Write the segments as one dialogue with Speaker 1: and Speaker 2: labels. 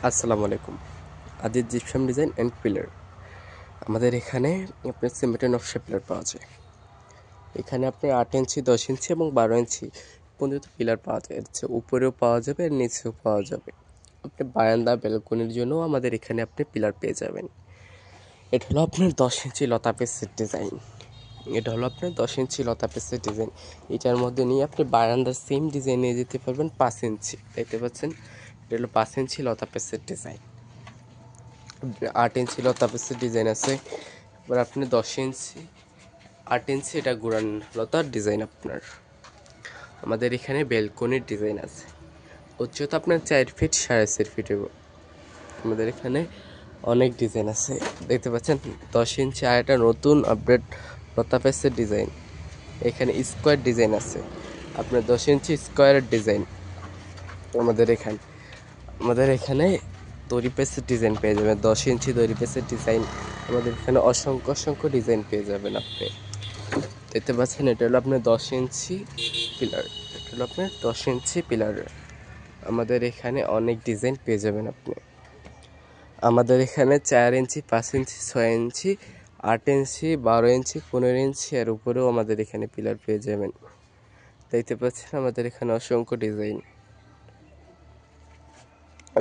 Speaker 1: আসসালামু আলাইকুম। Aziz gypsum design and pillar. আমাদের এখানে আপনার সিমেন্টের নকশা পিলার পাওয়া যায়। এখানে আপনার 8 ইঞ্চি, 10 ইঞ্চি এবং 12 ইঞ্চি পর্যন্ত পিলার পাওয়া যায়। এর চেয়ে উপরেও পাওয়া যাবে, এর নিচেও পাওয়া যাবে। আপনি বারান্দা, ব্যালকনির জন্যও আমাদের এখানে আপনি পিলার পেয়ে যাবেন। এটা হলো আপনার 10 ইঞ্চি লতা পেসের ডিজাইন। এটা হলো আপনার 10 ইঞ্চি লতা পেসের ডিজাইন। এটার মধ্যে নিয়ে আপনি বারান্দার সেম ডিজাইন নিয়ে যেতে পারবেন 5 ইঞ্চি। দেখতে পাচ্ছেন, এটা হলো 5 ইঞ্চি লতা পেসের ডিজাইন। 8 ইঞ্চি লতা পেসের ডিজাইন আছে। এবার আপনি 10 ইঞ্চি, 8 ইঞ্চি এটা গুড়ান লতার ডিজাইন আপনার। আমাদের এখানে বেলকনির ডিজাইন আছে। উচ্চতা আপনার 4 ফিট 4.5 ফিট। আমাদের এখানে অনেক ডিজাইন আছে। দেখতে পাচ্ছেন 10 ইঞ্চি আর একটা নতুন আপডেট লতা পেসের ডিজাইন। এখানে স্কোয়ার ডিজাইন আছে, আপনার 10 ইঞ্চি স্কোয়ারের ডিজাইন। আমাদের এখানে দড়ি পেসের ডিজাইন পেয়ে যাবেন, 10 ইঞ্চি দড়ি পেসের ডিজাইন। আমাদের এখানে অসংখ্য ডিজাইন পেয়ে যাবেন আপনি। দেখতে পাচ্ছেন, এটা হলো আপনার 10 ইঞ্চি পিলার। এটা হলো আপনার 10 ইঞ্চি পিলার। আমাদের এখানে অনেক ডিজাইন পেয়ে যাবেন আপনি। আমাদের এখানে 4 ইঞ্চি, 5 ইঞ্চি, 6 ইঞ্চি, 8 ইঞ্চি, 12 ইঞ্চি, 15 ইঞ্চি আর উপরেও আমাদের এখানে পিলার পেয়ে যাবেন। দেখতে পাচ্ছেন আমাদের এখানে অসংখ্য ডিজাইন।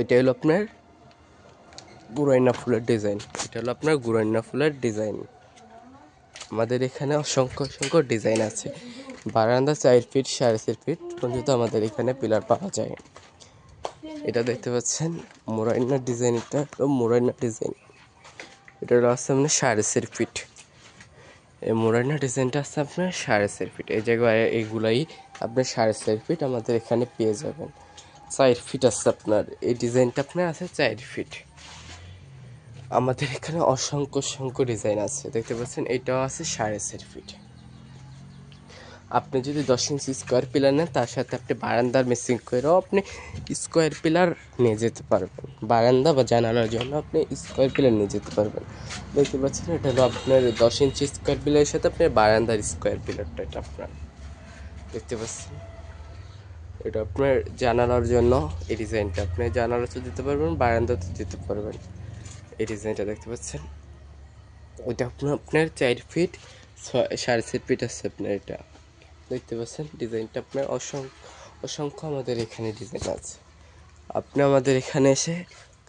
Speaker 1: এটা হলো আপনার গুরাইনা ফুলের ডিজাইন। এটা হলো আপনার গুরাইনা ফুলের ডিজাইন। আমাদের এখানে অসংখ্য ডিজাইন আছে। বারান্দা 4 ফিট 4.5 ফিট পর্যন্ত আমাদের এখানে পিলার পাওয়া যায়। এটা দেখতে পাচ্ছেন মোরাইনা ডিজাইন। এটা হলো মোরাইনা ডিজাইন। এটা হলো আছে আপনার 4.5 ফিট। এই মোরাইনা ডিজাইনটা আছে আপনার 4.5 ফিট। এই জায়গায় এইগুলাই আপনার 4.5 ফিট আমাদের এখানে পেয়ে যাবেন। 4 ফিট আছে আপনার, এই ডিজাইনটা আপনার আছে 4 ফিট। আমাদের এখানে অসংখ্য ডিজাইন আছে। দেখতে পাচ্ছেন এটাও আছে 4.5 ফিট। আপনি যদি 10 ইঞ্চি স্কোয়ার পিলার নেন, তার সাথে আপনি বারান্দার মেসিং করেও আপনি স্কোয়ার পিলার নিয়ে যেতে পারবেন। বারান্দা বা জানালার জন্য আপনি স্কোয়ার পিলার নিয়ে যেতে পারবেন। দেখতে পাচ্ছেন এটা হলো আপনার 10 ইঞ্চি স্কোয়ার পিলারের সাথে আপনার বারান্দার স্কোয়ার পিলারটা। এটা আপনার দেখতে পাচ্ছেন, এটা আপনার জানালার জন্য এই ডিজাইনটা। আপনি জানালাতে দিতে পারবেন, বারান্দাতে দিতে পারবেন। এই ডিজাইনটা দেখতে পাচ্ছেন, এটা আপনার 4 ফিট 4.5 ফিট আছে আপনার। এটা দেখতে পাচ্ছেন ডিজাইনটা আপনার অসংখ্য আমাদের এখানে ডিজাইন আছে। আপনি আমাদের এখানে এসে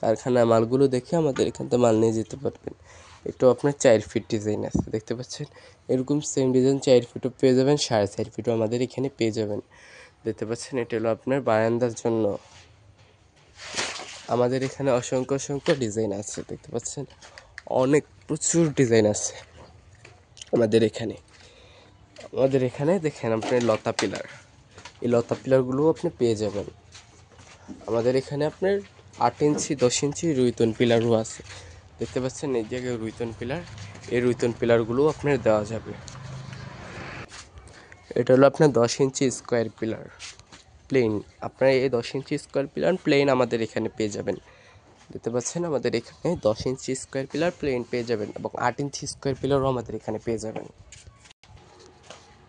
Speaker 1: কারখানার মালগুলো দেখে আমাদের এখান থেকে মাল নিয়ে যেতে পারবেন। এটাও আপনার 4 ফিট ডিজাইন আছে। দেখতে পাচ্ছেন এরকম সেম ডিজাইন 4 ফিটও পেয়ে যাবেন, 4.5 ফিটও আমাদের এখানে পেয়ে যাবেন। দেখতে পাচ্ছেন এটা হলো আপনার বারান্দার জন্য। আমাদের এখানে অসংখ্য ডিজাইন আছে। দেখতে পাচ্ছেন অনেক প্রচুর ডিজাইন আছে আমাদের এখানে দেখেন আপনার লতা পিলার। এই লতা পিলারগুলোও আপনি পেয়ে যাবেন। আমাদের এখানে আপনার 8 ইঞ্চি 10 ইঞ্চি রুইতন পিলারও আছে। দেখতে পাচ্ছেন এই জায়গায় রুইতন পিলার। এই রুইতন পিলারগুলোও আপনার দেওয়া যাবে। এটা হলো আপনার 10 ইঞ্চি স্কোয়ার পিলার প্লেন। আপনার এই 10 ইঞ্চি স্কোয়ার পিলার প্লেন আমাদের এখানে পেয়ে যাবেন। দেখতে পাচ্ছেন আমাদের এখানে 10 ইঞ্চি স্কোয়ার পিলার প্লেন পেয়ে যাবেন এবং 8 ইঞ্চি স্কোয়ার পিলারও আমাদের এখানে পেয়ে যাবেন।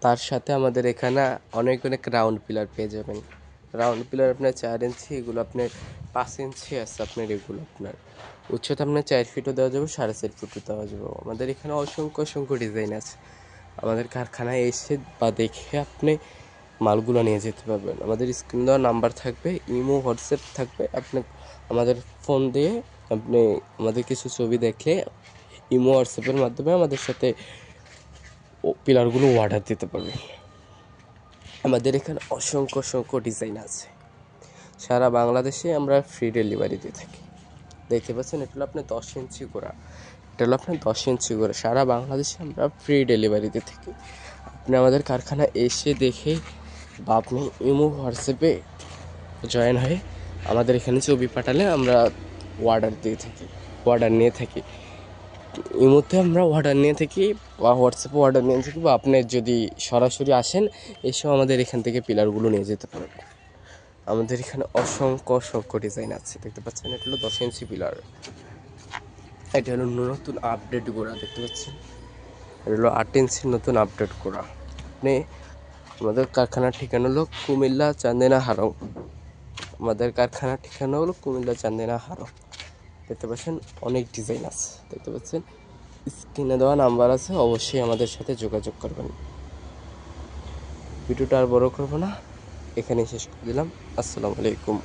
Speaker 1: তার সাথে আমাদের এখানে অনেক রাউন্ড পিলার পেয়ে যাবেন। রাউন্ড পিলার আপনার 4 ইঞ্চি, এগুলো আপনার 5 ইঞ্চি আছে আপনার। এগুলো আপনার উচ্চতা আপনার 4 ফিটও দেওয়া যাবে, 4.5 ফিটও দেওয়া যাবে। আমাদের এখানে অসংখ্য ডিজাইন আছে। আমাদের কারখানায় এসে বা দেখে আপনি মালগুলো নিয়ে যেতে পারবেন। আমাদের স্ক্রিন দেওয়া নাম্বার থাকবে, ইমো হোয়াটসঅ্যাপ থাকবে। আপনি আমাদের ফোন দিয়ে আপনি আমাদের কিছু ছবি দেখে ইমো হোয়াটসঅ্যাপের মাধ্যমে আমাদের সাথে পিলারগুলো অর্ডার দিতে পারবেন। আমাদের এখানে অসংখ্য ডিজাইন আছে। সারা বাংলাদেশে আমরা ফ্রি ডেলিভারি দিয়ে থাকি। দেখতে পাচ্ছেন এটা হলো আপনার 10 ইঞ্চি গোড়া। এটা হলো আপনার 10 ইঞ্চি গোড়া। সারা বাংলাদেশে আমরা ফ্রি ডেলিভারি দিয়ে থাকি। আপনি আমাদের কারখানা এসে দেখে বা আপনি ইমো হোয়াটসঅ্যাপে জয়েন হয়ে আমাদের এখানে ছবি পাঠালে আমরা অর্ডার নিয়ে থাকি। ইমোতে আমরা অর্ডার নিয়ে থাকি বা হোয়াটসঅ্যাপে অর্ডার নিয়ে থাকি, বা আপনি যদি সরাসরি আসেন এসেও আমাদের এখান থেকে পিলারগুলো নিয়ে যেতে পারবেন। আমাদের এখানে অসংখ্য ডিজাইন আছে। দেখতে পাচ্ছেন এটা হলো 10 ইঞ্চি পিলার। এটা হলো নতুন আপডেট গোড়া। দেখতে পাচ্ছেন এটা হলো 8 ইঞ্চির নতুন আপডেট গোড়া। আপনি আমাদের কারখানার ঠিকানা হলো কুমিল্লা চান্দিনা হারং। আমাদের কারখানার ঠিকানা হলো কুমিল্লা চান্দিনা হারো। দেখতে পাচ্ছেন অনেক ডিজাইন আছে, দেখতে পাচ্ছেন স্ক্রিনে দেওয়া নাম্বার আছে, অবশ্যই আমাদের সাথে যোগাযোগ করবেন। ভিডিওটা আর বড় করবো না, এখানেই শেষ করে দিলাম। আসসালামু আলাইকুম।